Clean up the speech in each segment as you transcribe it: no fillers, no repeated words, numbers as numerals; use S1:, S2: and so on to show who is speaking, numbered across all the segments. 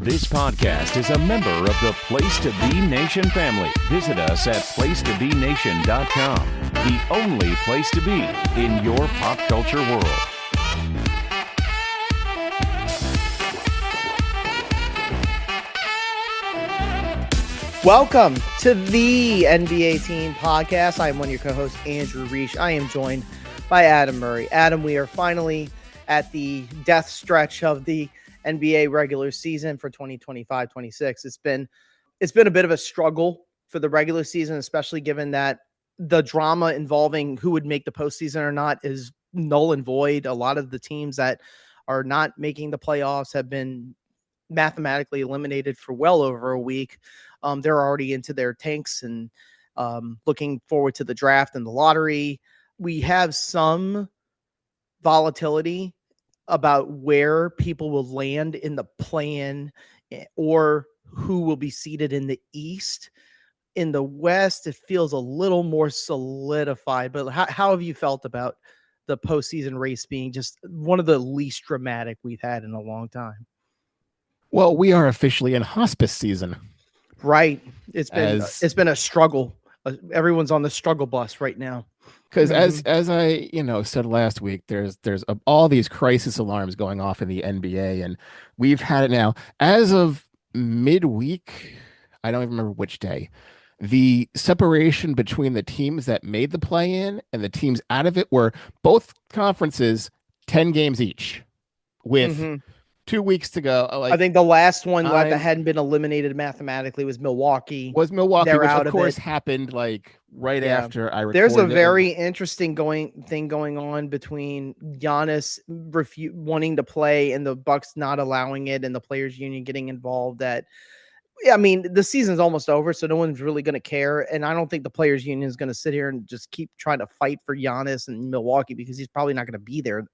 S1: This podcast is a member of the Place to Be Nation family. Visit us at placetobenation.com, the only place to be in your pop culture world.
S2: Welcome to the NBA Team Podcast. I am one of your co-hosts, Andrew Riche. I am joined by Adam Murray. Adam, we are finally at the death stretch of the NBA regular season for 2025-26. It's been a bit of a struggle for the regular season, especially given that the drama involving who would make the postseason or not is null and void. A lot of the teams that are not making the playoffs have been mathematically eliminated for well over a week. They're already into their tanks and looking forward to the draft and the lottery. We have some volatility about where people will land in the play-in or who will be seated in the East. In the West, it feels a little more solidified. But how have you felt about the postseason race being just one of the least dramatic we've had in a long time?
S3: Well, we are officially in hospice season.
S2: Right. It's been a struggle. Everyone's on the struggle bus right now.
S3: Because as I said last week, there's all these crisis alarms going off in the NBA, and we've had it now as of midweek. I don't even remember which day. The separation between the teams that made the play-in and the teams out of it were both conferences 10 games each, with 2 weeks to go.
S2: I think the last one that hadn't been eliminated mathematically was Milwaukee.
S3: Which of course happened right after I recorded.
S2: There's a very interesting thing going on between Giannis wanting to play and the Bucks not allowing it and the players union getting involved. The season's almost over, so no one's really going to care. And I don't think the players union is going to sit here and just keep trying to fight for Giannis in Milwaukee because he's probably not going to be there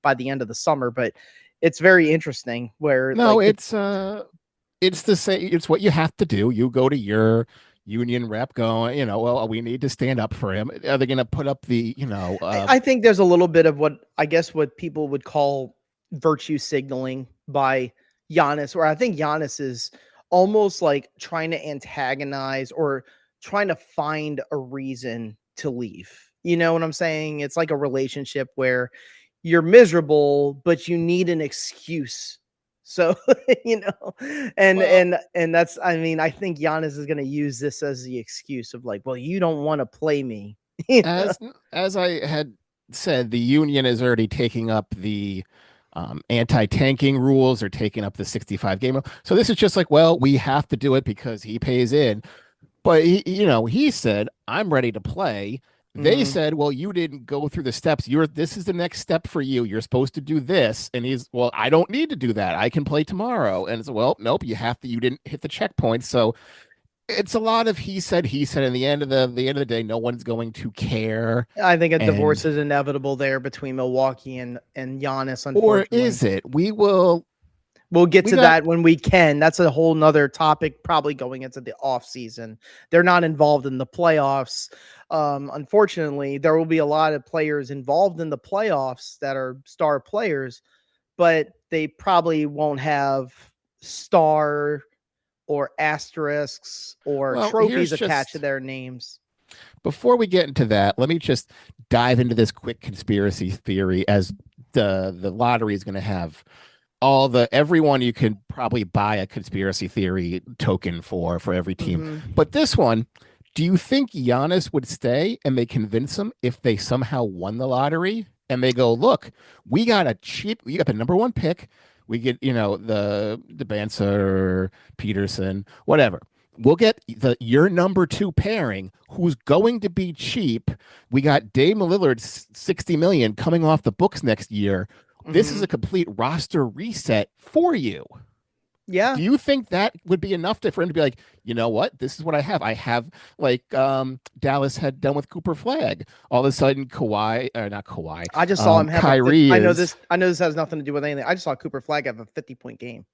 S2: by the end of the summer. But it's very interesting where
S3: it's the same. It's what you have to do. You go to your union rep going, we need to stand up for him. Are they going to put up the,
S2: I think there's a little bit of what people would call virtue signaling by Giannis, where I think Giannis is almost like trying to antagonize or trying to find a reason to leave. You know what I'm saying? It's like a relationship where you're miserable, but you need an excuse. So, and that's, I think Giannis is going to use this as the excuse of you don't want to play me.
S3: As I had said, the union is already taking up the anti-tanking rules or taking up the 65 game. So this is just we have to do it because he pays in. But he said, I'm ready to play. They said, well, you didn't go through the steps. This is the next step for you. You're supposed to do this. And he's, well, I don't need to do that. I can play tomorrow. And it's, well, nope, you didn't hit the checkpoint. So it's a lot of he said, and the end of the day, no one's going to care.
S2: I think a divorce is inevitable there between Milwaukee and Giannis.
S3: Or is it?
S2: We'll get to that when we can. That's a whole nother topic, probably going into the off season. They're not involved in the playoffs. Unfortunately, there will be a lot of players involved in the playoffs that are star players, but they probably won't have star or asterisks or trophies attached to their names.
S3: Before we get into that, let me just dive into this quick conspiracy theory, as the lottery is going to have everyone you can probably buy a conspiracy theory token for every team. But this one, do you think Giannis would stay and they convince him if they somehow won the lottery and they go, look, we got the number one pick. We get, the Banchero, Peterson, whatever. We'll get your number two pairing, who's going to be cheap. We got Dame Lillard's $60 million coming off the books next year. This is a complete roster reset for you.
S2: Yeah.
S3: Do you think that would be enough for him to be like, you know what? This is what I have. I have Dallas had done with Cooper Flag. All of a sudden, not Kawhi.
S2: I just saw him have
S3: Kyrie.
S2: I know this has nothing to do with anything. I just saw Cooper Flag have a 50-point game.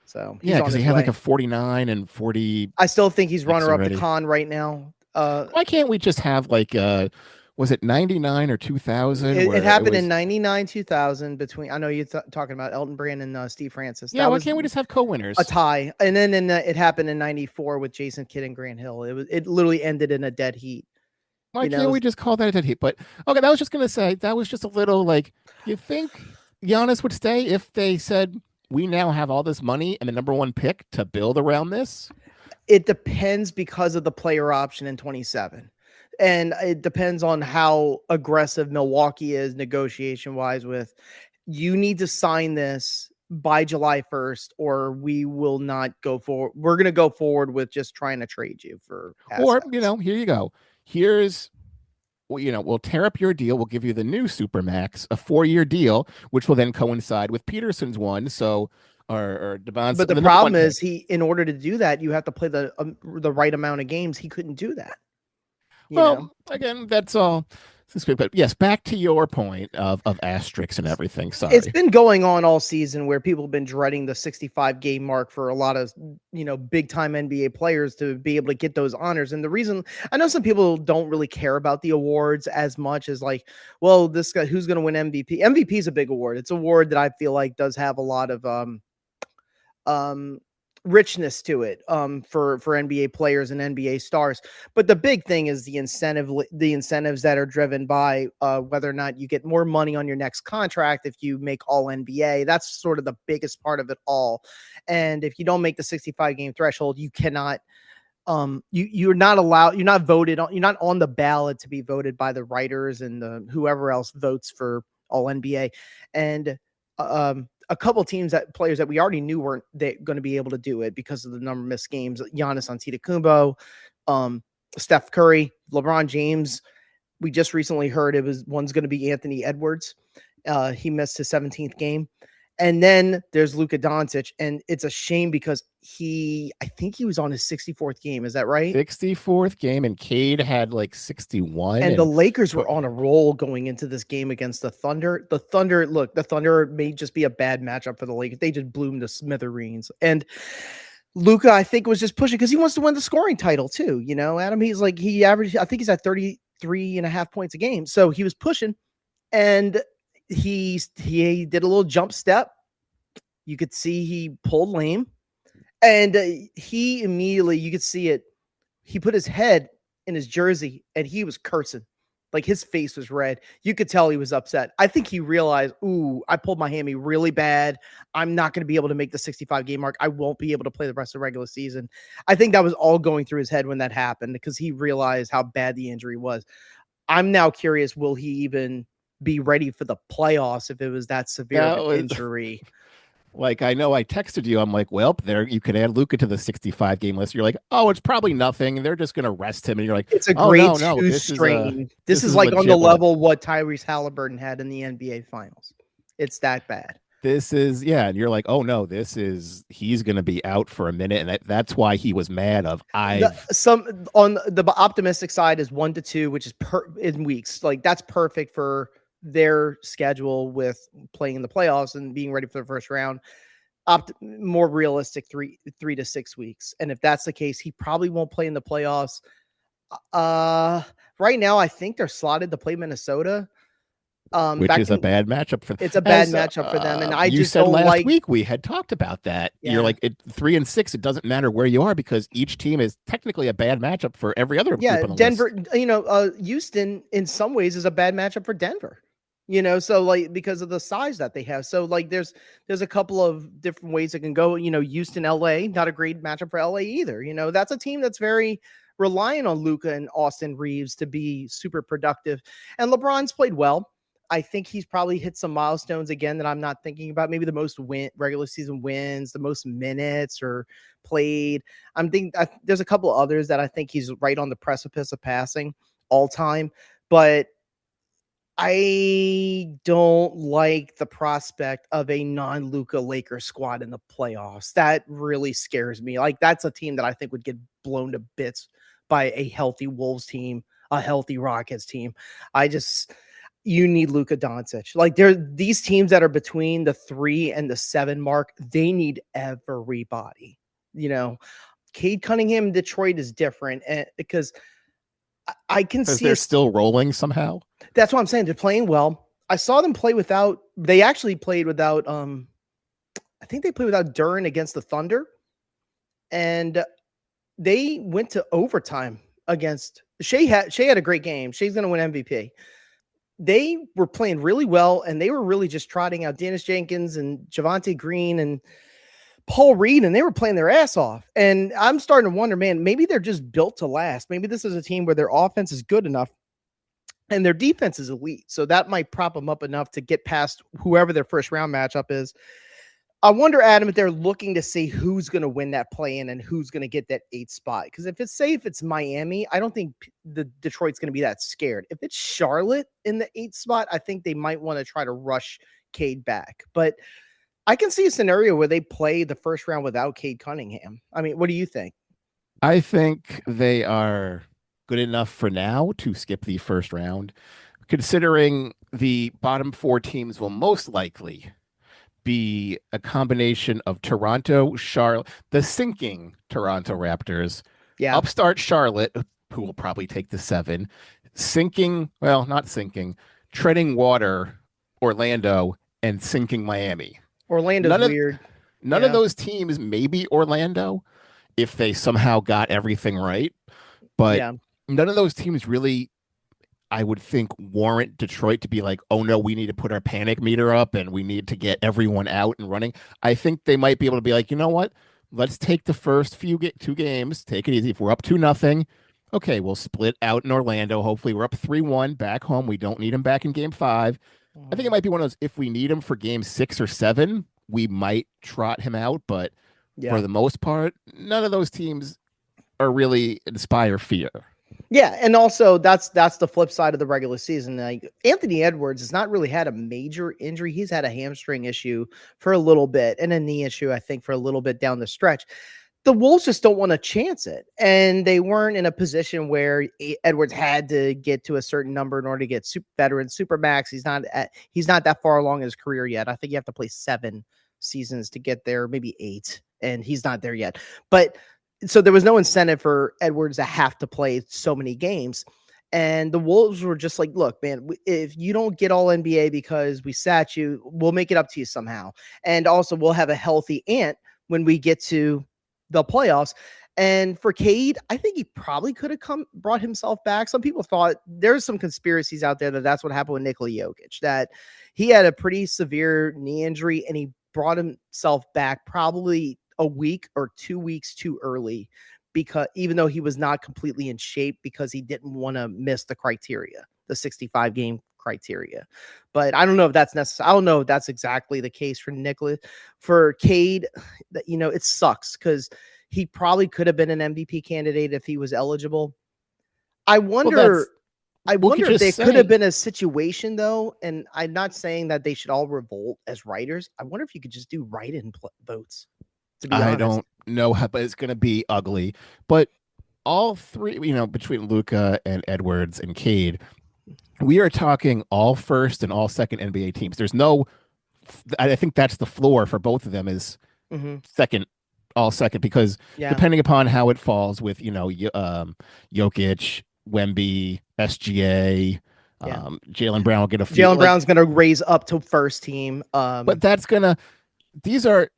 S2: So
S3: because he had a 49 and 40.
S2: I still think he's runner up to Con right now.
S3: Why can't we just have Was it 99 or 2000?
S2: It happened in 99, 2000 between, I know you're talking about Elton Brand and Steve Francis.
S3: Yeah,
S2: That
S3: why
S2: was
S3: can't we just have co-winners?
S2: a tie. And then it happened in 94 with Jason Kidd and Grant Hill. It literally ended in a dead heat.
S3: Why can't we just call that a dead heat? But okay, that was just gonna say that was just a little like, you think Giannis would stay if they said we now have all this money and the number one pick to build around this?
S2: It depends because of the player option in 27. And it depends on how aggressive Milwaukee is negotiation wise with, you need to sign this by July 1st or we will not go forward. We're going to go forward with just trying to trade you for assets.
S3: Or, here you go. Here's, we'll tear up your deal. We'll give you the new Supermax, a 4-year deal, which will then coincide with Peterson's one. So, or DeBon's.
S2: But the problem is in order to do that, you have to play the right amount of games. He couldn't do that.
S3: Again, that's all. But yes, back to your point of asterisks and everything. Sorry.
S2: It's been going on all season where people have been dreading the 65 game mark for a lot of, big time NBA players to be able to get those honors. And the reason, I know some people don't really care about the awards as much as like, well, this guy, who's going to win MVP? MVP is a big award. It's an award that I feel like does have a lot of, richness to it for NBA players and NBA stars. But the big thing is the incentives that are driven by whether or not you get more money on your next contract if you make all NBA. That's sort of the biggest part of it all. And if you don't make the 65 game threshold, you cannot you're not allowed, you're not voted on, you're not on the ballot to be voted by the writers and the whoever else votes for all NBA. And a couple teams players that we already knew weren't going to be able to do it because of the number of missed games. Giannis Antetokoumpo, Steph Curry, LeBron James. We just recently heard one's going to be Anthony Edwards. He missed his 17th game. And then there's Luka Doncic, and it's a shame because I think he was on his 64th game. Is that right?
S3: 64th game, and Cade had like 61.
S2: And the Lakers were on a roll going into this game against the Thunder. The Thunder may just be a bad matchup for the Lakers. They just blew him to smithereens. And Luka, I think, was just pushing because he wants to win the scoring title too. Adam, he averaged, I think he's at 33.5 points a game. So he was pushing, and he did a little jump step. You could see he pulled lame, and he immediately, you could see it. He put his head in his jersey and he was cursing. Like his face was red. You could tell he was upset. I think he realized, ooh, I pulled my hammy really bad. I'm not going to be able to make the 65 game mark. I won't be able to play the rest of the regular season. I think that was all going through his head when that happened because he realized how bad the injury was. I'm now curious, will he even be ready for the playoffs if it was that severe of an injury?
S3: Like, I know I texted you. I'm like, well, there, you can add Luka to the 65 game list. You're like, oh, it's probably nothing. They're just going to rest him. And you're like,
S2: it's a grade 2 strain. This is like on the level what Tyrese Halliburton had in the NBA finals. It's that bad.
S3: This is, yeah. And you're like, oh no, he's going to be out for a minute. And that's why he was mad on
S2: the optimistic side is 1 to 2, which is in weeks. Like that's perfect for their schedule with playing in the playoffs and being ready for the first round. More realistic 3 to 6 weeks. And if that's the case, he probably won't play in the playoffs. Right now, I think they're slotted to play Minnesota.
S3: Which is a bad matchup for them.
S2: It's a bad matchup for them. And
S3: you just said last week we had talked about that. Yeah. You're like 3 and 6. It doesn't matter where you are because each team is technically a bad matchup for every other group on the
S2: Denver,
S3: list.
S2: Houston in some ways is a bad matchup for Denver. So like because of the size that they have. So like there's a couple of different ways it can go. Houston, LA, not a great matchup for LA either. That's a team that's very reliant on Luka and Austin Reeves to be super productive. And LeBron's played well. I think he's probably hit some milestones again that I'm not thinking about. Maybe the most regular season wins, the most minutes or played. There's a couple others that I think he's right on the precipice of passing all time. But I don't like the prospect of a non-Luka Lakers squad in the playoffs. That really scares me. Like that's a team that I think would get blown to bits by a healthy Wolves team, a healthy Rockets team. You need Luka Doncic. Like these teams that are between the 3 and the 7 mark, they need everybody. Cade Cunningham in Detroit is different because I can
S3: Because
S2: see
S3: they're still rolling somehow.
S2: That's what I'm saying. They're playing well. I saw them play without. They actually played without. I think they played without Duren against the Thunder, and they went to overtime against Shea. Had a great game. Shea's going to win MVP. They were playing really well, and they were really just trotting out Dennis Jenkins and Javonte Green and Paul Reed, and they were playing their ass off. And I'm starting to wonder, man, maybe they're just built to last. Maybe this is a team where their offense is good enough and their defense is elite. So that might prop them up enough to get past whoever their first round matchup is. I wonder, Adam, if they're looking to see who's going to win that play-in and who's going to get that 8th spot. Because if it's Miami, I don't think the Detroit's going to be that scared. If it's Charlotte in the 8th spot, I think they might want to try to rush Cade back. But I can see a scenario where they play the first round without Cade Cunningham. I mean, what do you think?
S3: I think they are good enough for now to skip the first round, considering the bottom 4 teams will most likely be a combination of Toronto, Charlotte, the sinking Toronto Raptors, upstart Charlotte, who will probably take the 7, sinking, well, not sinking, treading water Orlando, and sinking Miami.
S2: Orlando's weird.
S3: None of those teams, maybe Orlando, if they somehow got everything right, but none of those teams really, I would think, warrant Detroit to be like, oh no, we need to put our panic meter up and we need to get everyone out and running. I think they might be able to be like, you know what? Let's take the first 2 games, take it easy. If we're up 2-0, okay, we'll split out in Orlando. Hopefully we're up 3-1 back home. We don't need him back in game 5. I think it might be one of those, if we need him for game 6 or 7, we might trot him out. But for the most part, none of those teams are really inspire fear.
S2: Yeah, and also that's the flip side of the regular season. Like Anthony Edwards has not really had a major injury. He's had a hamstring issue for a little bit and a knee issue, I think, for a little bit down the stretch. The Wolves just don't want to chance it, and they weren't in a position where Edwards had to get to a certain number in order to get veteran supermax. He's not that far along in his career yet. I think you have to play 7 seasons to get there, maybe 8, and he's not there yet. But so there was no incentive for Edwards to have to play so many games. And the Wolves were just like, look, man, if you don't get all NBA because we sat you, we'll make it up to you somehow. And also we'll have a healthy Ant when we get to the playoffs. And for Cade, I think he probably could have brought himself back. Some people thought there's some conspiracies out there that that's what happened with Nikola Jokic, that he had a pretty severe knee injury and he brought himself back probably a week or 2 weeks too early, because even though he was not completely in shape, because he didn't want to miss the criteria, the 65 game criteria. But I don't know if that's necessary. I don't know if that's exactly the case for Nicholas. For Cade, it sucks because he probably could have been an MVP candidate if he was eligible. I wonder if there could have been a situation, though, and I'm not saying that they should all revolt as writers. I wonder if you could just do write-in votes.
S3: I don't know how, but it's going to be ugly. But all 3, between Luka and Edwards and Cade, we are talking all first and all second NBA teams. There's no, I think that's the floor for both of them is second, all second, because depending upon how it falls with, Jokic, Wemby, SGA, Jaylen Brown will get a few.
S2: Jaylen Brown's going to raise up to first team.
S3: But these are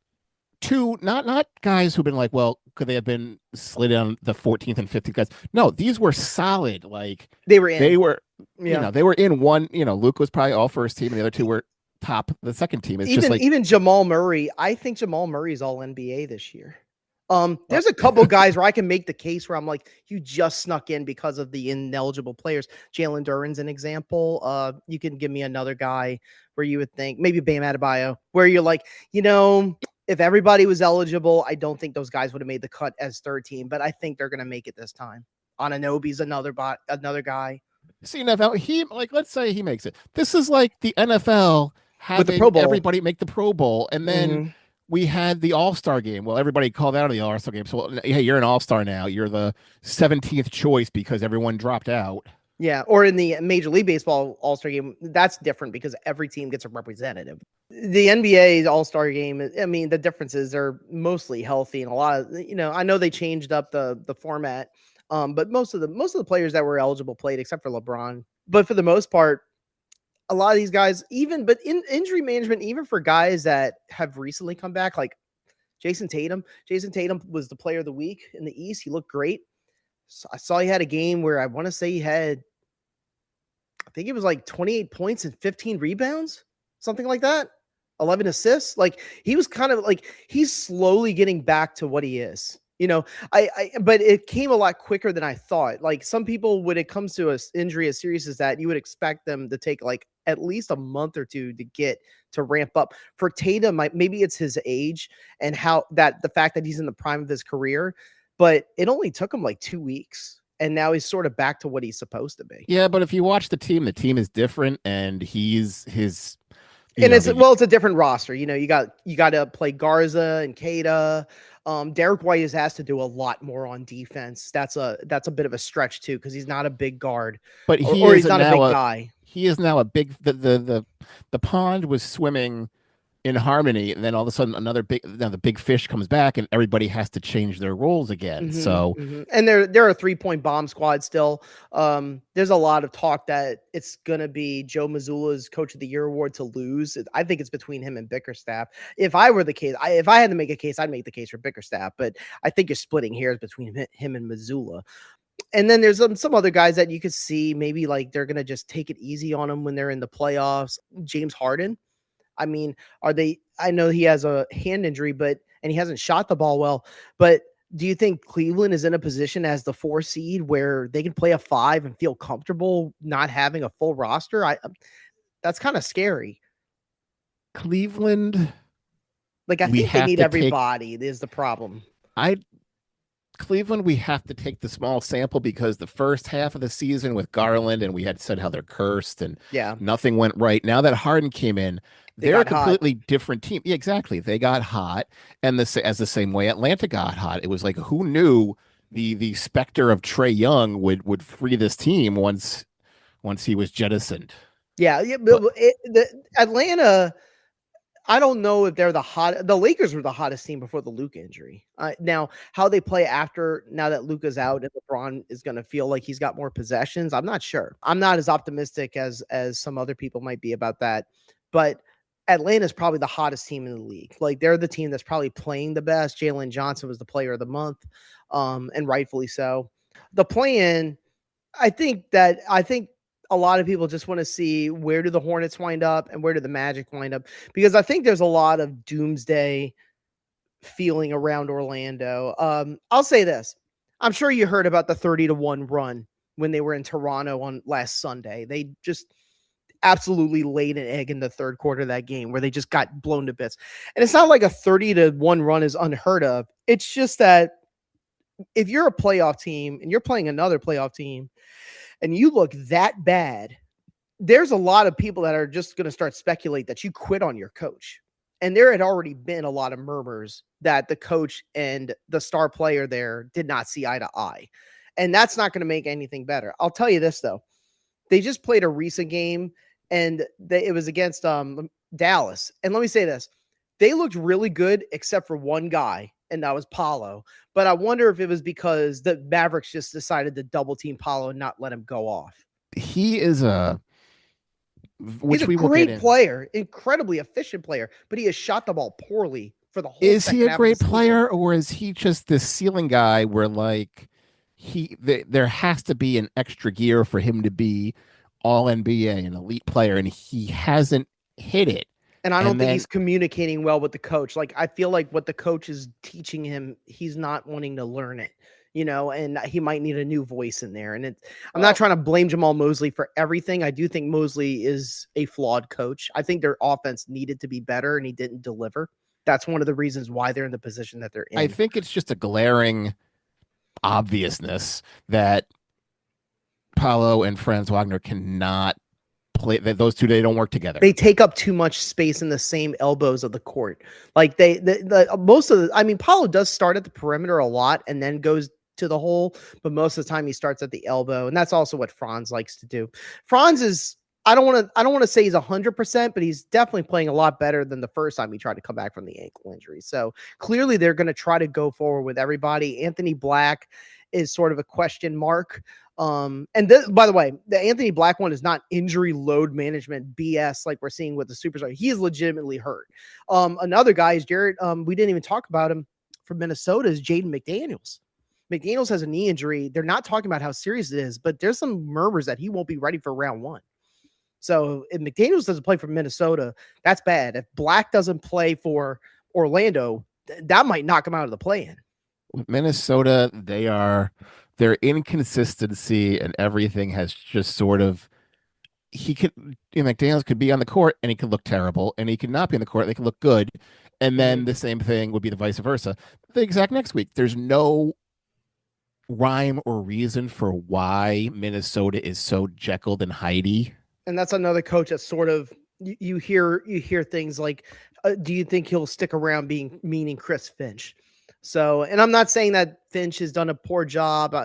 S3: 2, not guys who've been like, well, could they have been slid on the 14th and 15th guys? No, these were solid. Like they were in one. Luke was probably all first team, and the other 2 were top. The second team is even
S2: Jamahl Murray. I think Jamahl Murray is all NBA this year. There's a couple guys where I can make the case where I'm like, you just snuck in because of the ineligible players. Jalen Duren's an example. You can give me another guy where you would think maybe Bam Adebayo, where you're like, if everybody was eligible, I don't think those guys would have made the cut as third team, but I think they're going to make it this time. Anunoby's another guy.
S3: See, now let's say he makes it. This is like the NFL having
S2: the Pro Bowl.
S3: Everybody make the Pro Bowl, and then we had the All-Star game. Well, everybody called out of the All-Star game. So, hey, you're an All-Star now. You're the 17th choice because everyone dropped out.
S2: Yeah, or in the Major League Baseball All-Star game, that's different because every team gets a representative. The NBA All-Star game, I mean, the differences are mostly healthy and a lot of, I know they changed up the format But most of the players that were eligible played, except for LeBron. But for the most part, a lot of these guys, in injury management, even for guys that have recently come back, like Jason Tatum. Jason Tatum was the player of the week in the East. He looked great. So I saw he had a game where I want to say he had, I think it was like 28 points and 15 rebounds, something like that. 11 assists. Like he was kind of like, he's slowly getting back to what he is. But it came a lot quicker than I thought. Like some people, when it comes to an injury as serious as that, you would expect them to take like at least a month or two to get to ramp up. For Tatum, maybe it's his age and the fact that he's in the prime of his career, but it only took him like 2 weeks. And now he's sort of back to what he's supposed to be.
S3: Yeah, but if you watch the team is different, and it's
S2: a different roster. You got to play Garza and Queta. Derek White has to do a lot more on defense. That's a bit of a stretch too, because he's not a big guard,
S3: but
S2: he's not a big guy.
S3: He is now a big. The pond was swimming in harmony, and then all of a sudden the big fish comes back, and everybody has to change their roles again.
S2: And they're a 3-point bomb squad still. There's a lot of talk that it's gonna be Joe Mazzulla's Coach of the Year award to lose. I think it's between him and Bickerstaff. If I were the case, if I had to make a case, I'd make the case for Bickerstaff. But I think you're splitting hairs between him and Mazzulla. And then there's some other guys that you could see maybe like they're gonna just take it easy on them when they're in the playoffs. James Harden. I mean, I know he has a hand injury, and he hasn't shot the ball well, but do you think Cleveland is in a position as the 4 seed where they can play a 5 and feel comfortable not having a full roster? That's kind of scary.
S3: Cleveland.
S2: I think they need everybody is the problem.
S3: Cleveland, we have to take the small sample because the first half of the season with Garland, and we had said how they're cursed and nothing went right. Now that Harden came in, they're a completely different team. Yeah, exactly. They got hot, and the same way Atlanta got hot. It was like, who knew the specter of Trae Young would free this team once he was jettisoned.
S2: Yeah, but Atlanta. I don't know if they're the Lakers were the hottest team before the Luka injury. Now, how they play now that Luka's out and LeBron is going to feel like he's got more possessions, I'm not sure. I'm not as optimistic as some other people might be about that. But Atlanta's probably the hottest team in the league. Like they're the team that's probably playing the best. Jalen Johnson was the player of the month, and rightfully so. The play-in, I think a lot of people just want to see where do the Hornets wind up and where do the Magic wind up, because I think there's a lot of doomsday feeling around Orlando. I'll say this. I'm sure you heard about the 30-1 run when they were in Toronto on last Sunday. They just absolutely laid an egg in the third quarter of that game where they just got blown to bits. And it's not like a 30-1 run is unheard of. It's just that if you're a playoff team and you're playing another playoff team, and you look that bad, there's a lot of people that are just going to start speculate that you quit on your coach. And there had already been a lot of murmurs that the coach and the star player there did not see eye to eye. And that's not going to make anything better. I'll tell you this, though. They just played a recent game, and it was against Dallas. And let me say this. They looked really good except for one guy, and that was Paolo. But I wonder if it was because the Mavericks just decided to double team Paolo and not let him go off.
S3: He is he's a
S2: great player, incredibly efficient player, but he has shot the ball poorly for the whole.
S3: Is he a great player, or is he just this ceiling guy where like there has to be an extra gear for him to be all NBA, an elite player, and he hasn't hit it?
S2: And I don't think he's communicating well with the coach. Like, I feel like what the coach is teaching him, he's not wanting to learn it, and he might need a new voice in there. And I'm not trying to blame Jamahl Mosley for everything. I do think Mosley is a flawed coach. I think their offense needed to be better, and he didn't deliver. That's one of the reasons why they're in the position that they're in.
S3: I think it's just a glaring obviousness that Paolo and Franz Wagner cannot play. Those two, they don't work together.
S2: They take up too much space in the same elbows of the court. Like Paolo does start at the perimeter a lot and then goes to the hole, but most of the time he starts at the elbow, and that's also what Franz likes to do. Franz is, I don't want to say he's 100%, but he's definitely playing a lot better than the first time he tried to come back from the ankle injury. So clearly they're going to try to go forward with everybody. Anthony Black is sort of a question mark. And by the way, the Anthony Black one is not injury load management BS like we're seeing with the superstar. He is legitimately hurt. Another guy is Jared. We didn't even talk about him from Minnesota is Jaden McDaniels. McDaniels has a knee injury. They're not talking about how serious it is, but there's some murmurs that he won't be ready for round one. So if McDaniels doesn't play for Minnesota, that's bad. If Black doesn't play for Orlando, that might knock him out of the play-in.
S3: Minnesota, their inconsistency and everything has just sort of, McDaniels could be on the court and he could look terrible, and he could not be on the court and he could look good. And then the same thing would be the vice versa. The exact next week, there's no rhyme or reason for why Minnesota is so Jekyll and Hyde.
S2: And that's another coach that sort of, you hear things like, do you think he'll stick around meaning Chris Finch? So, and I'm not saying that Finch has done a poor job.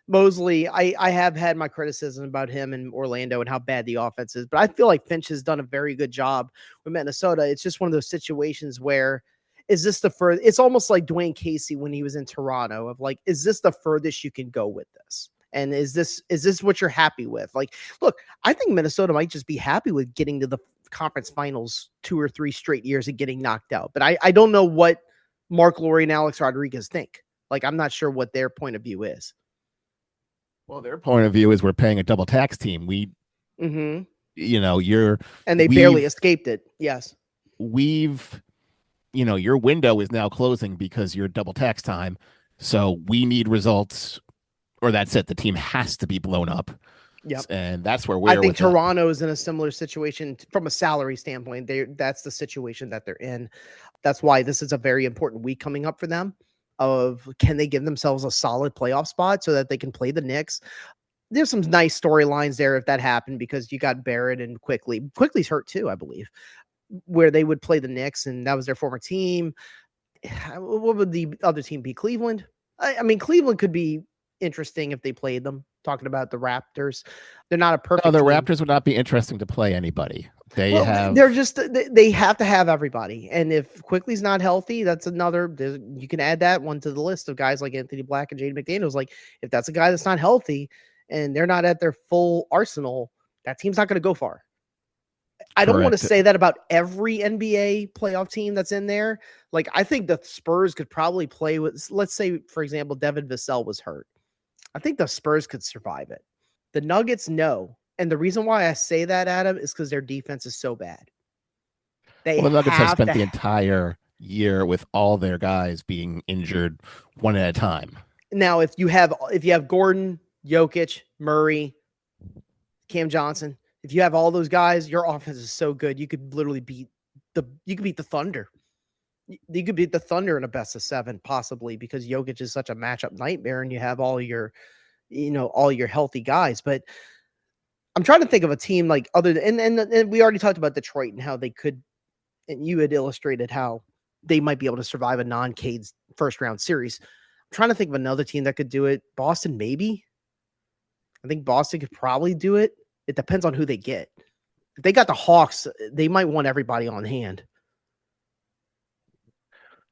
S2: Mosley, I have had my criticism about him in Orlando and how bad the offense is, but I feel like Finch has done a very good job with Minnesota. It's just one of those situations where, is this the furthest? It's almost like Dwayne Casey when he was in Toronto of like, is this the furthest you can go with this? And is this what you're happy with? Like, look, I think Minnesota might just be happy with getting to the conference finals 2 or 3 straight years and getting knocked out. But I don't know what Mark Lowry and Alex Rodriguez think. Like, I'm not sure what their point of view is.
S3: Well, their point of view is we're paying a double tax team. And they
S2: barely escaped it. Yes.
S3: Your window is now closing because you're double tax time. So we need results, or that's it. The team has to be blown up.
S2: Yep.
S3: And that's where we're
S2: I think Toronto is in a similar situation from a salary standpoint. That's the situation that they're in. That's why this is a very important week coming up for them of, can they give themselves a solid playoff spot so that they can play the Knicks? There's some nice storylines there if that happened, because you got Barrett and Quickly. Quickly's hurt too, I believe, where they would play the Knicks, and that was their former team. What would the other team be? Cleveland? I mean, Cleveland could be interesting if they played them. Talking about the Raptors, they're not a perfect.
S3: No, the
S2: team.
S3: Raptors would not be interesting to play anybody. They have
S2: to have everybody, and if Quickly's not healthy, that's another. You can add that one to the list of guys like Anthony Black and Jaden McDaniels. Like, if that's a guy that's not healthy and they're not at their full arsenal, that team's not going to go far. I don't want to say that about every NBA playoff team that's in there. Like, I think the Spurs could probably play with, let's say, for example, Devin Vassell was hurt. I think the Spurs could survive it. The Nuggets, no. And the reason why I say that, Adam, is because their defense is so bad.
S3: The Nuggets have spent the entire year with all their guys being injured one at a time.
S2: Now, if you have Gordon, Jokic, Murray, Cam Johnson, if you have all those guys, your offense is so good. You could literally beat the Thunder. You could beat the Thunder in a best of 7, possibly, because Jokic is such a matchup nightmare and you have all your healthy guys. But I'm trying to think of a team like other than, and we already talked about Detroit and how they could, and you had illustrated how they might be able to survive a non-Cade first round series. I'm trying to think of another team that could do it. Boston, maybe. I think Boston could probably do it. It depends on who they get. If they got the Hawks, they might want everybody on hand.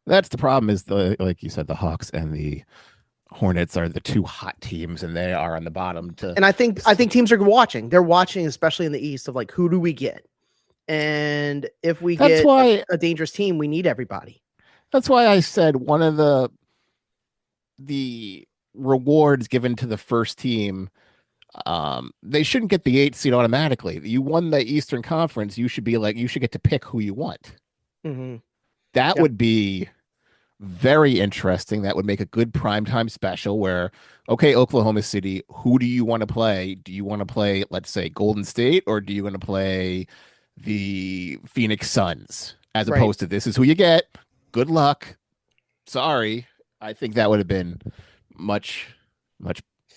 S3: That's the problem, is like you said, the Hawks and the Hornets are the 2 hot teams, and they are on the bottom.
S2: And I think teams are watching. They're watching, especially in the East, of like, who do we get? And if we get a dangerous team, we need everybody.
S3: That's why I said one of the rewards given to the first team, they shouldn't get the 8th seed automatically. You won the Eastern Conference. You should get to pick who you want.
S2: Mm-hmm.
S3: That would be very interesting. That would make a good primetime special where, okay, Oklahoma City, who do you want to play? Do you want to play, let's say, Golden State, or do you want to play the Phoenix Suns? As opposed to, this is who you get. Good luck. Sorry. I think that would have been much more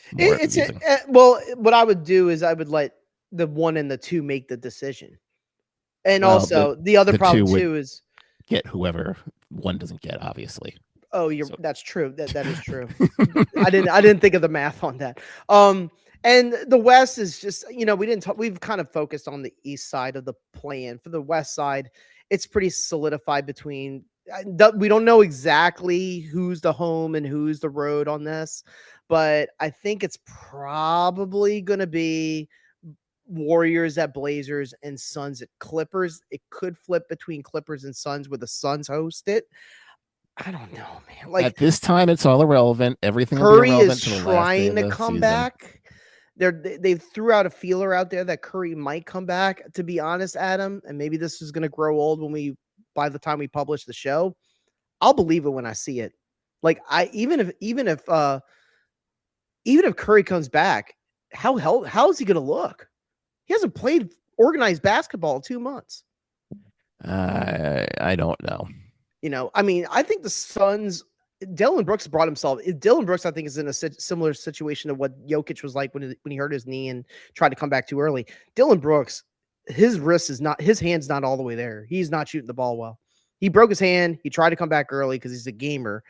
S3: confusing.
S2: Well, what I would do is I would let the 1 and the 2 make the decision. And also the other problem too is
S3: get whoever one doesn't get, obviously.
S2: Oh, that's true. That is true. I didn't think of the math on that. And the West is just, we've kind of focused on the East side of the plan. For the West side, it's pretty solidified between We don't know exactly who's the home and who's the road on this, but I think it's probably going to be Warriors at Blazers and Suns at Clippers. It could flip between Clippers and Suns where the Suns host it. I don't know, man. Like
S3: At this time, it's all irrelevant. Everything will be
S2: Curry
S3: irrelevant
S2: is
S3: to the last day
S2: trying
S3: of
S2: to
S3: the
S2: come
S3: season.
S2: back. They threw out a feeler out there that Curry might come back, to be honest, Adam. And maybe this is going to grow old by the time we publish the show. I'll believe it when I see it. Like even if Curry comes back, how is he going to look? He hasn't played organized basketball in 2 months.
S3: I don't know.
S2: I mean, I think the Suns, Dillon Brooks brought himself. Dillon Brooks, I think, is in a similar situation to what Jokic was like when he hurt his knee and tried to come back too early. Dillon Brooks, his hand's not all the way there. He's not shooting the ball well. He broke his hand. He tried to come back early because he's a gamer,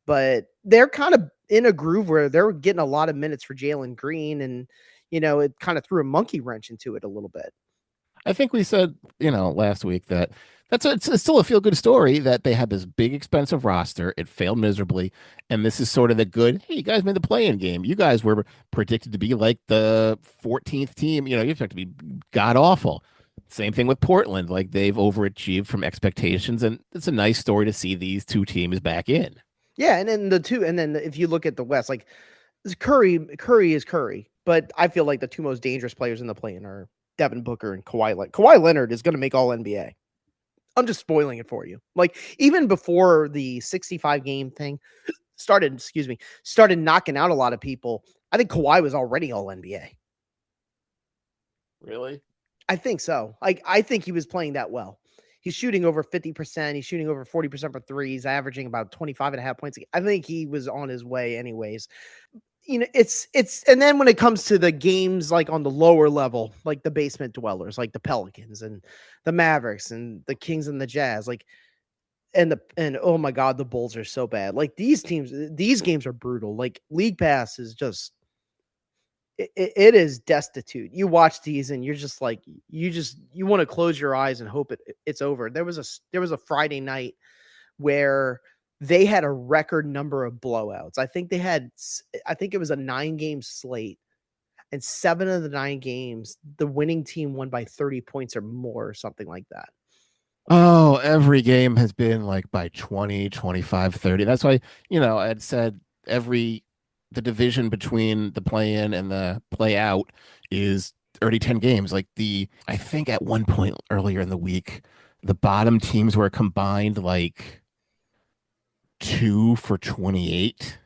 S2: but they're kind of in a groove where they're getting a lot of minutes for Jalen Green, and it kind of threw a monkey wrench into it a little bit.
S3: I think we said, last week that it's still a feel-good story that they had this big, expensive roster. It failed miserably, and this is sort of the good, hey, you guys made the play-in game. You guys were predicted to be like the 14th team. You expect to be god-awful. Same thing with Portland. Like, they've overachieved from expectations, and it's a nice story to see these two teams back in.
S2: Yeah, and then if you look at the West, like Curry is Curry, but I feel like the two most dangerous players in the play-in are Devin Booker and Kawhi Leonard. Kawhi Leonard is going to make All-NBA. I'm just spoiling it for you. Like, even before the 65 game thing started knocking out a lot of people, I think Kawhi was already All-NBA.
S3: Really?
S2: I think so. I think he was playing that well. He's shooting over 50%. He's shooting over 40% for threes, averaging about 25.5 points. I think he was on his way anyways. It's and then when it comes to the games like on the lower level, like the basement dwellers, like the Pelicans and the Mavericks and the Kings and the Jazz, like and oh my God, the Bulls are so bad. Like these games are brutal. Like League Pass is just it is destitute. You watch these and you're just like you want to close your eyes and hope it's over. There was a Friday night where they had a record number of blowouts. I think it was a 9-game slate, and 7 of the 9 games, the winning team won by 30 points or more, or something like that.
S3: Oh, every game has been like by 20, 25, 30. That's why, I had said the division between the play-in and the play-out is 10 games. Like I think at one point earlier in the week, the bottom teams were combined like 2 for 28.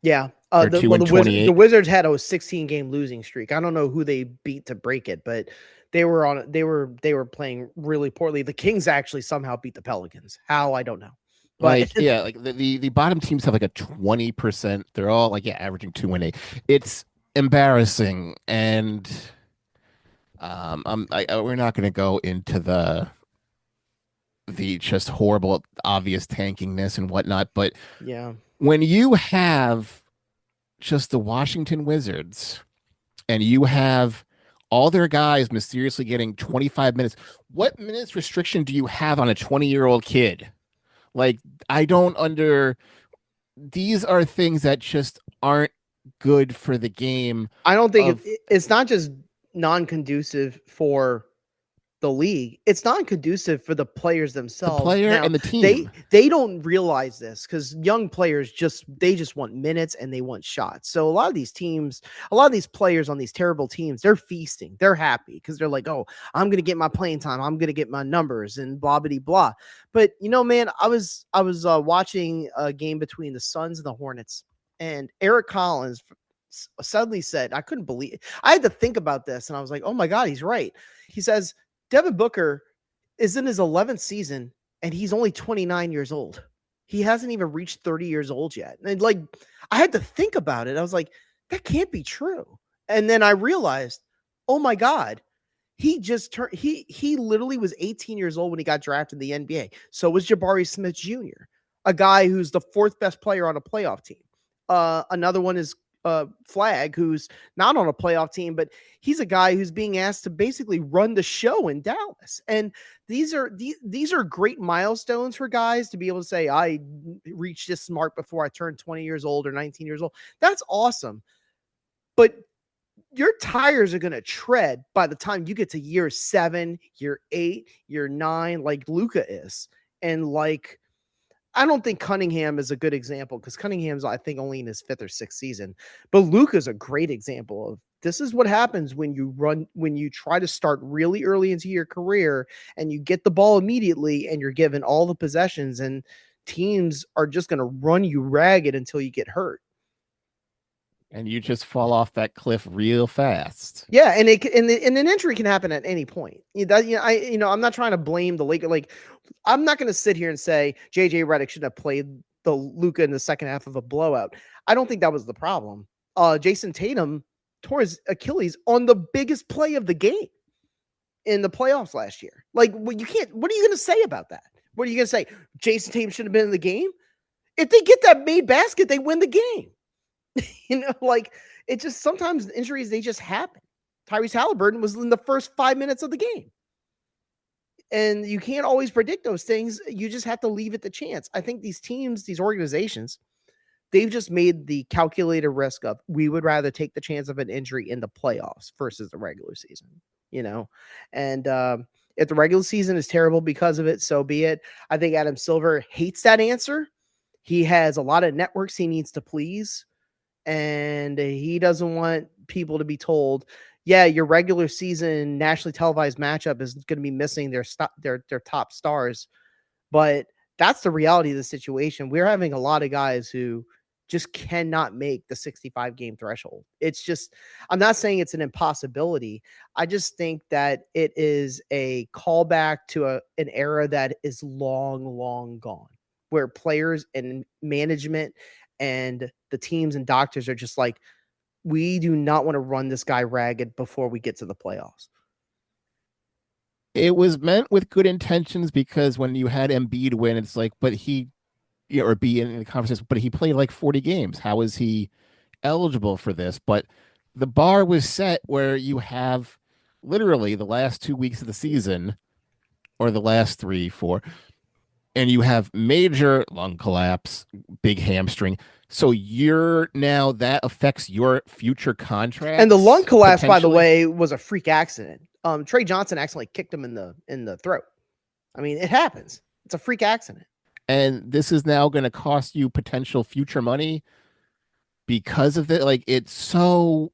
S2: Yeah. The Wizards had a 16-game losing streak. I don't know who they beat to break it, but they were playing really poorly. The Kings actually somehow beat the Pelicans. How, I don't know. But
S3: the bottom teams have like a 20%. They're all like averaging 2-8. It's embarrassing, and we're not going to go into the just horrible, obvious tankingness and whatnot. But
S2: yeah,
S3: when you have just the Washington Wizards and you have all their guys mysteriously getting 25 minutes, what minutes restriction do you have on a 20-year-old kid? Like, these are things that just aren't good for the game.
S2: I don't think it's not just non-conducive for the league. It's not conducive for the players themselves.
S3: The player and the team.
S2: They don't realize this because young players just want minutes and they want shots. So a lot of these players on these terrible teams, they're feasting. They're happy because they're like, oh, I'm going to get my playing time. I'm going to get my numbers and blah, blah, blah. But man, I was watching a game between the Suns and the Hornets, and Eric Collins suddenly said, I couldn't believe it. I had to think about this, and I was like, oh my God, he's right. He says, Devin Booker is in his 11th season, and he's only 29 years old. He hasn't even reached 30 years old yet. And I had to think about it. I was like, that can't be true. And then I realized, oh my God, he just turned, he literally was 18 years old when he got drafted in the NBA. So was Jabari Smith Jr., a guy who's the 4th best player on a playoff team. Another one is Flag, who's not on a playoff team, but he's a guy who's being asked to basically run the show in Dallas. And these are great milestones for guys to be able to say, I reached this mark before I turned 20 years old or 19 years old. That's awesome. But your tires are going to tread by the time you get to year 7, year 8, year 9, like Luka is. And like, I don't think Cunningham is a good example because Cunningham's, I think, only in his 5th or 6th season. But Luka's a great example of this is what happens when you try to start really early into your career and you get the ball immediately and you're given all the possessions, and teams are just going to run you ragged until you get hurt.
S3: And you just fall off that cliff real fast.
S2: Yeah, and an injury can happen at any point. I'm not trying to blame the Lakers. Like, I'm not going to sit here and say JJ Redick should have played the Luka in the second half of a blowout. I don't think that was the problem. Jason Tatum tore his Achilles on the biggest play of the game in the playoffs last year. Like, what are you going to say about that? What are you going to say? Jason Tatum should have been in the game? If they get that made basket, they win the game. Like, it just sometimes injuries, they just happen. Tyrese Halliburton was in the first 5 minutes of the game. And you can't always predict those things. You just have to leave it to chance. I think these teams, these organizations, they've just made the calculated risk of we would rather take the chance of an injury in the playoffs versus the regular season, And if the regular season is terrible because of it, so be it. I think Adam Silver hates that answer. He has a lot of networks he needs to please. And he doesn't want people to be told, yeah, your regular season nationally televised matchup is going to be missing their top stars. But that's the reality of the situation. We're having a lot of guys who just cannot make the 65 game threshold. It's just, I'm not saying it's an impossibility. I just think that it is a callback to an era that is long, long gone, where players and management and the teams and doctors are just like, we do not want to run this guy ragged before we get to the playoffs.
S3: It was meant with good intentions, because when you had Embiid win, it's like, but he, or be in the conversation, but he played like 40 games. How is he eligible for this? But the bar was set where you have literally the last 2 weeks of the season, or the last 3, 4, and you have major lung collapse, big hamstring. So that affects your future contract.
S2: And the lung collapse, by the way, was a freak accident. Trey Johnson accidentally kicked him in the throat. I mean, it happens. It's a freak accident.
S3: And this is now going to cost you potential future money because of it. Like, it's dumb.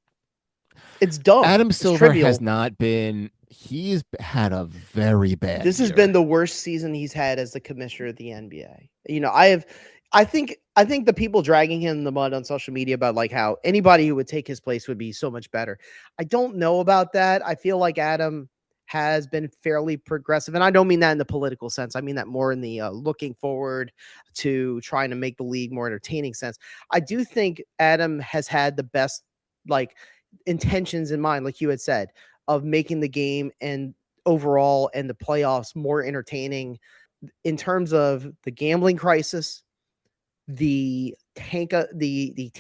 S3: Adam Silver has not been. He's had a very bad.
S2: This has been the worst season he's had as the commissioner of the NBA. I think the people dragging him in the mud on social media about like how anybody who would take his place would be so much better. I don't know about that. I feel like Adam has been fairly progressive, and I don't mean that in the political sense. I mean that more in the looking forward to trying to make the league more entertaining sense. I do think Adam has had the best intentions in mind, like you had said, of making the game and overall and the playoffs more entertaining in terms of the gambling crisis, the tanking,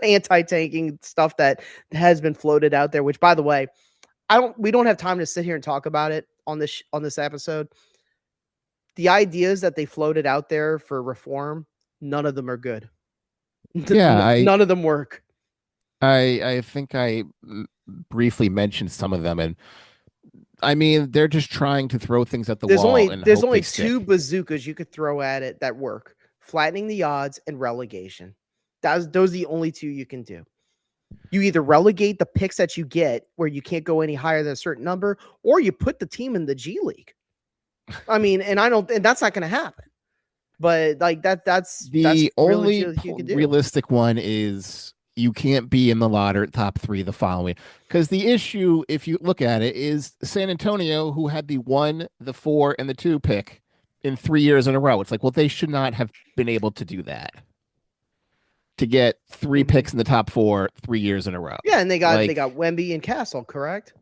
S2: anti-tanking stuff that has been floated out there, which, by the way, we don't have time to sit here and talk about it on this episode. The ideas that they floated out there for reform, none of them are good.
S3: Yeah,
S2: none of them work.
S3: I think I briefly mentioned some of them, and I mean, they're just trying to throw things at the wall. There's only 2
S2: bazookas you could throw at it that work: flattening the odds and relegation. Those are the only 2 you can do. You either relegate the picks that you get, where you can't go any higher than a certain number, or you put the team in the G League. I mean, and that's not going to happen. But like that's
S3: the only
S2: really
S3: realistic one is. You can't be in the lottery top 3 the following, because the issue, if you look at it, is San Antonio, who had the 1, the 4, and the 2 pick in 3 years in a row. It's like, well, they should not have been able to do that, to get 3 picks in the top 4 3 years in a row.
S2: Yeah, and they got Wemby and Castle, correct?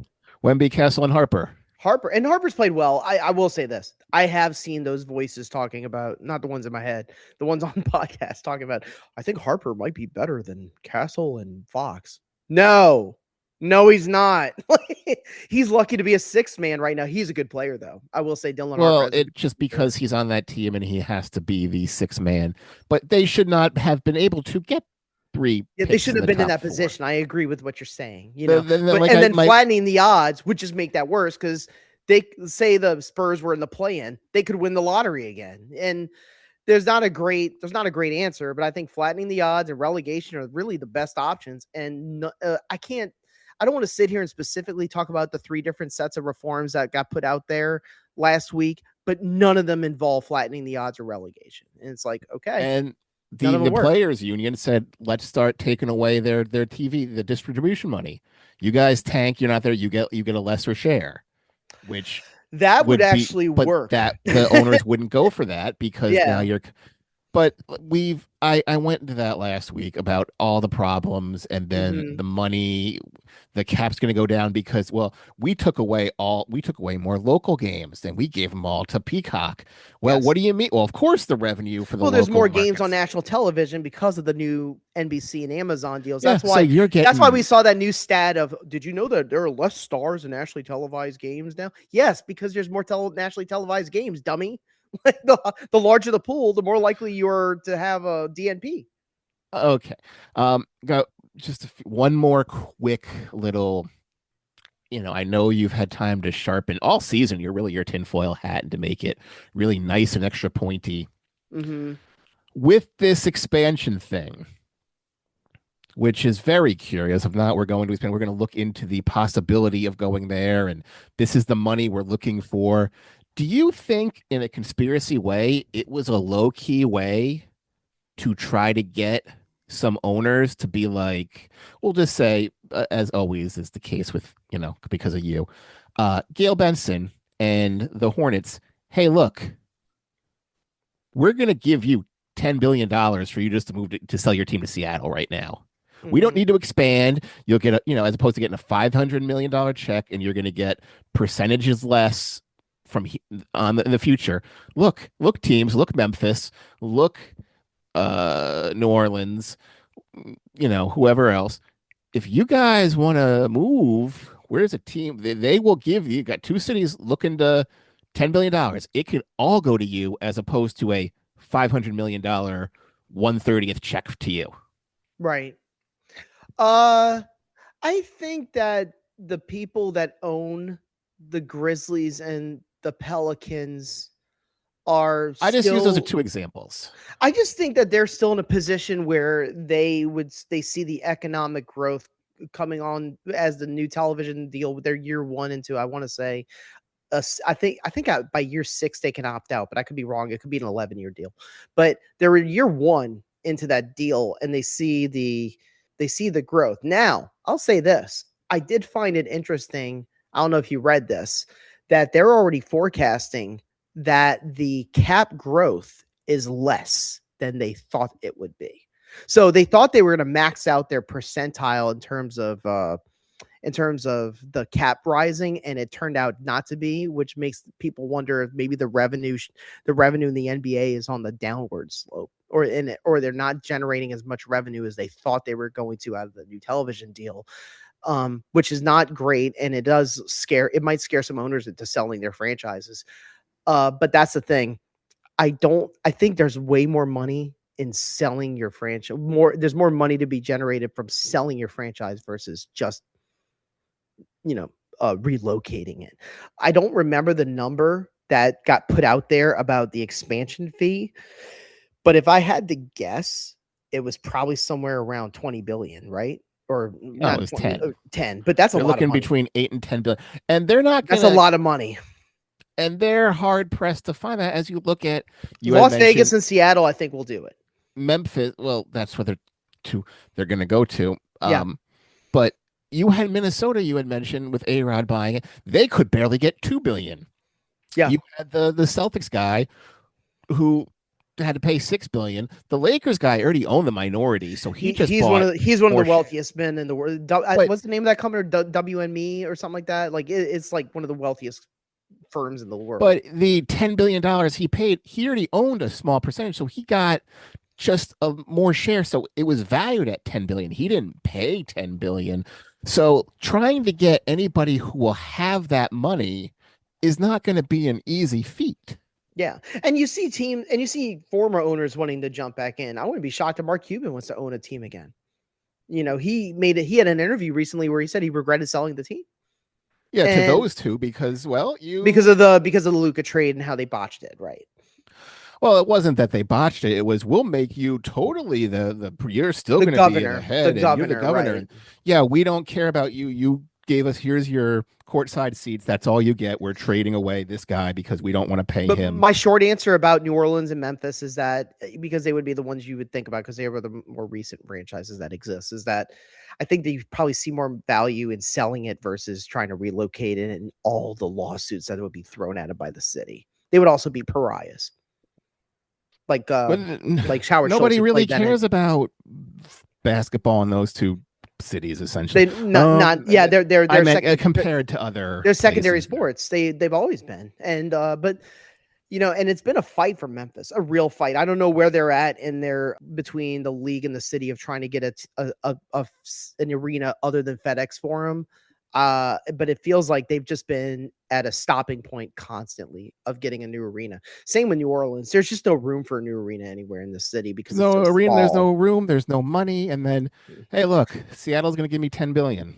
S3: Wemby, Castle, and Harper.
S2: Harper's played well. I will say this. I have seen those voices talking about, not the ones in my head, the ones on podcasts talking about, I think Harper might be better than Castle and Fox. No, he's not. He's lucky to be a sixth man right now. He's a good player, though. I will say Dylan Harper.
S3: Well, it just because he's on that team and he has to be the sixth man, but they should not have been able to get three.
S2: Yeah, they shouldn't have been in that position. I agree with what you're saying. Then flattening the odds would just make that worse because they say the Spurs were in the play-in, they could win the lottery again. And there's not a great answer, but I think flattening the odds and relegation are really the best options. And I don't want to sit here and specifically talk about the three different sets of reforms that got put out there last week, but none of them involve flattening the odds or relegation. And it's like, okay.
S3: And the players union said, let's start taking away their TV, the distribution money. You guys tank, you're not there, you get a lesser share, which
S2: that would actually work.
S3: That the owners wouldn't go for that because now you're. But I went into that last week about all the problems and then the money, the cap's going to go down because, we took away more local games than we gave them all to Peacock. Well, What do you mean? Well, of course the revenue for the
S2: there's more
S3: markets.
S2: games on national television because of the new NBC and Amazon deals.
S3: That's why
S2: that's why we saw that new stat of, did you know that there are less stars in nationally televised games now? Yes, because there's more nationally televised games, dummy. the larger the pool, the more likely you're to have a DNP.
S3: Okay. Got just one more quick little, I know you've had time to sharpen all season. You're really your tinfoil hat and to make it really nice and extra pointy. With this expansion thing, which is very curious. If not, we're going to look into the possibility of going there. And this is the money we're looking for. Do you think in a conspiracy way, it was a low-key way to try to get some owners to be like, we'll just say, as always is the case with, because of you, Gail Benson and the Hornets, hey, look, we're going to give you $10 billion for you just to move to sell your team to Seattle right now. We don't need to expand. You'll get as opposed to getting a $500 million check and you're going to get percentages less from in the future. Look teams, look Memphis, look New Orleans, whoever else. If you guys want to move, where's a team? They will give you got two cities looking to $10 billion. It can all go to you as opposed to a $500 million 1/30th check to you.
S2: Right. I think that the people that own the Grizzlies and the Pelicans are
S3: I just use those as two examples.
S2: I just think that they're still in a position where they see the economic growth coming on as the new television deal with their year 1 and 2. I want to say I think by year 6 they can opt out, but I could be wrong. It could be an 11-year deal. But they're in year 1 into that deal and they see the growth. Now, I'll say this. I did find it interesting. I don't know if you read this, that they're already forecasting that the cap growth is less than they thought it would be. So they thought they were going to max out their percentile in terms of the cap rising, and it turned out not to be, which makes people wonder if maybe the revenue in the NBA is on the downward slope, or they're not generating as much revenue as they thought they were going to out of the new television deal. Which is not great, and it might scare some owners into selling their franchises. But that's the thing. I think there's way more money in selling your franchise. There's more money to be generated from selling your franchise versus just, relocating it. I don't remember the number that got put out there about the expansion fee, but if I had to guess, it was probably somewhere around 20 billion, right? Or
S3: it was
S2: 10, but that's a lot of money.
S3: They're looking between 8 and 10 billion, and they're not.
S2: That's a lot of money,
S3: and they're hard pressed to find that. As you look at
S2: Las Vegas and Seattle, I think will do it.
S3: Memphis, well, that's where they're going to go to. But you had Minnesota. You had mentioned with A-Rod buying it, they could barely get $2 billion.
S2: Yeah,
S3: you had the Celtics guy who had to pay $6 billion. The Lakers guy already owned the minority, so he's one of the
S2: wealthiest men in the world. What's the name of that company? WME or something like that. Like it's like one of the wealthiest firms in the world.
S3: But the $10 billion he paid, he already owned a small percentage, so he got just a more share. So it was valued at 10 billion. He didn't pay 10 billion. So trying to get anybody who will have that money is not going to be an easy feat.
S2: Yeah. And you see former owners wanting to jump back in. I wouldn't be shocked if Mark Cuban wants to own a team again. You know, he had an interview recently where he said he regretted selling the team.
S3: Yeah, to those two, because
S2: because of the Luka trade and how they botched it, right?
S3: Well, it wasn't that they botched it. It was, we'll make you totally you're still going to be the head. You're the governor.
S2: Right.
S3: Yeah, we don't care about you. You gave us, here's your courtside seats. That's all you get. We're trading away this guy because we don't want to pay him.
S2: My short answer about New Orleans and Memphis is that, because they would be the ones you would think about because they were the more recent franchises that exist, is that I think they probably see more value in selling it versus trying to relocate it and all the lawsuits that would be thrown at it by the city. They would also be pariahs. Like Howard
S3: nobody
S2: Schultz
S3: really cares about basketball in those two cities, essentially.
S2: They're
S3: compared to other.
S2: They're secondary sports. They've always been, and but and it's been a fight for Memphis, a real fight. I don't know where they're at in their between the league and the city of trying to get an arena other than FedEx Forum. But it feels like they've just been at a stopping point constantly of getting a new arena. Same with New Orleans. There's just no room for a new arena anywhere in the city because
S3: there's no room, there's no money. And then, hey, look, Seattle's going to give me 10 billion.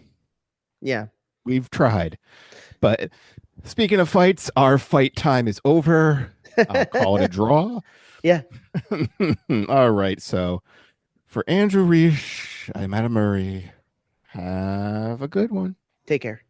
S2: Yeah.
S3: We've tried. But speaking of fights, our fight time is over. I'll call it a draw.
S2: Yeah.
S3: All right. So for Andrew Riche, I'm Adam Murray. Have a good one.
S2: Take care.